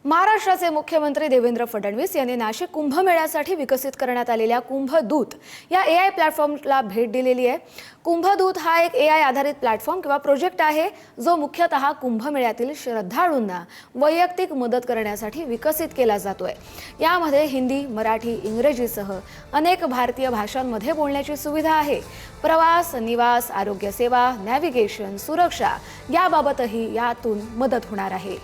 महाराष्ट्राचे मुख्यमंत्री देवेंद्र फडणवीस यांनी नाशिक कुंभमेळ्यासाठी विकसित करण्यात आलेल्या कुंभदूत या एआय प्लॅटफॉर्मला भेट दिलेली आहे। कुंभदूत हा एक एआय आधारित प्लॅटफॉर्म किंवा प्रोजेक्ट आहे जो मुख्यतः कुंभमेळ्यातील श्रद्धाळूंना वैयक्तिक मदत करण्यासाठी विकसित केला जातोय। यामध्ये हिंदी, मराठी, इंग्रजीसह अनेक भारतीय भाषांमध्ये बोलण्याची सुविधा आहे। प्रवास, निवास, आरोग्य सेवा, नॅव्हिगेशन, सुरक्षा याबाबतही यातून मदत होणार आहे।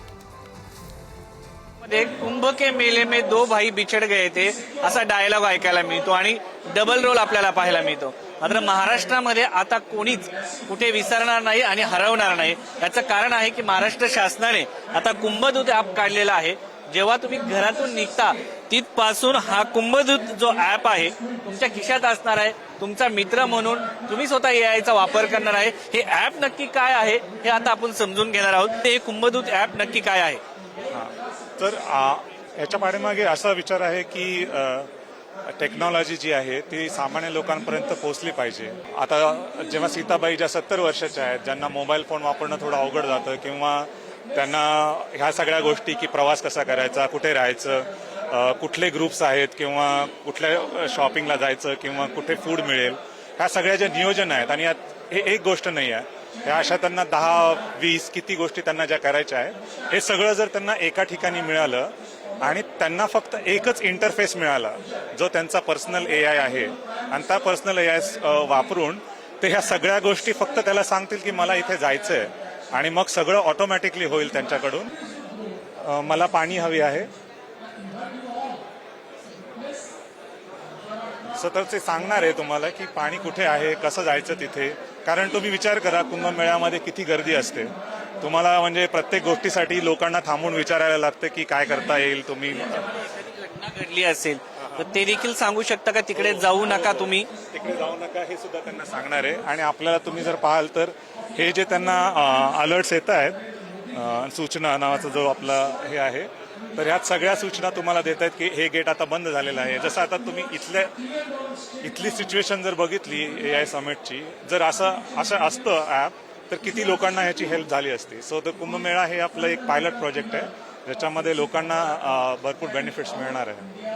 कुंभ के मेले में दो भाई बिछड़ गए थे असा डायलॉग ऐकायला मिळतो आणि डबल रोल आपल्याला पाहायला मिळतो। मात्र महाराष्ट्रामध्ये आता कोणीच कुठे विसरणार नाही आणि हरवणार नाही। याचं कारण आहे की महाराष्ट्र शासनाने आता कुंभदूत ॲप काढलेला आहे। जेव्हा तुम्ही घरातून निघता तिथपासून हा कुंभदूत जो ॲप आहे तुमच्या खिशात असणार आहे। तुमचा मित्र म्हणून तुम्ही स्वतः एआयचा वापर करणार आहे। हे ॲप नक्की काय आहे हे आता आपण समजून घेणार आहोत। हे कुंभदूत ॲप नक्की काय आहे? तर याच्या पाठीमागे असा विचार आहे की टेक्नॉलॉजी जी आहे ती सामान्य लोकांपर्यंत पोहोचली पाहिजे। आता जेव्हा सीताबाई ज्या 70 वर्षाच्या आहेत, ज्यांना मोबाईल फोन वापरणं थोडं अवघड जातं किंवा त्यांना ह्या सगळ्या गोष्टी की प्रवास कसा करायचा, कुठे राहायचं, कुठले ग्रुप्स आहेत किंवा कुठल्या शॉपिंगला जायचं किंवा कुठे फूड मिळेल, ह्या सगळ्या ज्या नियोजन आहेत आणि यात हे एक गोष्ट नाही आहे। ह्या अशा त्यांना 10-20 किती गोष्टी त्यांना ज्या करायच्या आहे हे सगळं जर त्यांना एका ठिकाणी मिळालं आणि त्यांना फक्त एकच इंटरफेस मिळाला जो त्यांचा पर्सनल एआय आहे आणि त्या पर्सनल एआय वापरून ते ह्या सगळ्या गोष्टी फक्त त्याला सांगतील की मला इथे जायचंय आणि मग सगळं ऑटोमॅटिकली होईल त्यांच्याकडून। मला पाणी हवी आहे तर ते सांगणार आहे तुम्हाला की पाणी कुठे आहे, कसं जायचं तिथे। कारण तुम्ही विचार करा कुंभमेळ्यामध्ये किती गर्दी असते। तुम्हाला म्हणजे प्रत्येक गोष्टीसाठी लोकांना थांबून विचारायला लागतं की काय करता येईल। तुम्ही घटना घडली असेल तर ते देखील सांगू शकता का तिकडे जाऊ नका, तुम्ही तिकडे जाऊ नका हे सुद्धा त्यांना सांगणार आहे। आणि आपल्याला तुम्ही जर पाहाल तर हे जे त्यांना अलर्ट्स येत आहेत, सूचना नावाचा जो आपला हे आहे, तर ह्यात सगळ्या सूचना तुम्हाला देत आहेत की हे गेट आता बंद झालेलं आहे। जसं आता तुम्ही इथली सिच्युएशन जर बघितली एआय समिटची, जर असं असतं ॲप तर किती लोकांना ह्याची हेल्प झाली असती। सो द कुंभमेळा हे आपलं एक पायलट प्रोजेक्ट आहे ज्याच्यामध्ये लोकांना भरपूर बेनिफिट्स मिळणार आहे।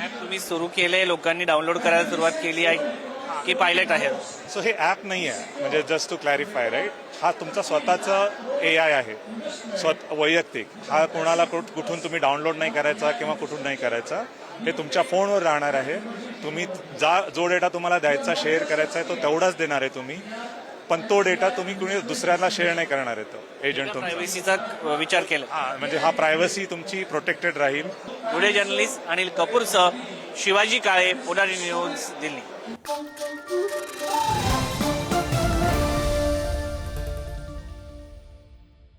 ॲप तुम्ही सुरू केलंय, लोकांनी डाउनलोड करायला सुरुवात केली आहे की पायलट आहे? सो हे ॲप नाही आहे, म्हणजे जस्ट टू क्लॅरिफाय राईट, हा तुमचा स्वतःचा एआय आहे, वैयक्तिक। हा कोणाला कुठून तुम्ही डाउनलोड नाही करायचा किंवा कुठून नाही करायचा, हे तुमच्या फोनवर राहणार आहे। तुम्ही जो डेटा तुम्हाला द्यायचा, शेअर करायचा आहे तो तेवढाच देणार आहे तुम्ही, पण तो डेटा तुम्ही कुणी दुसऱ्याला शेअर नाही करणार आहे। तो एजंट प्रायव्हसीचा विचार केला, म्हणजे हा प्रायव्हसी तुमची प्रोटेक्टेड राहील। व्हिडिओ जर्नलिस्ट अनिल कपूरसह शिवाजी काळे, पुढारी न्यूज, दिल्ली।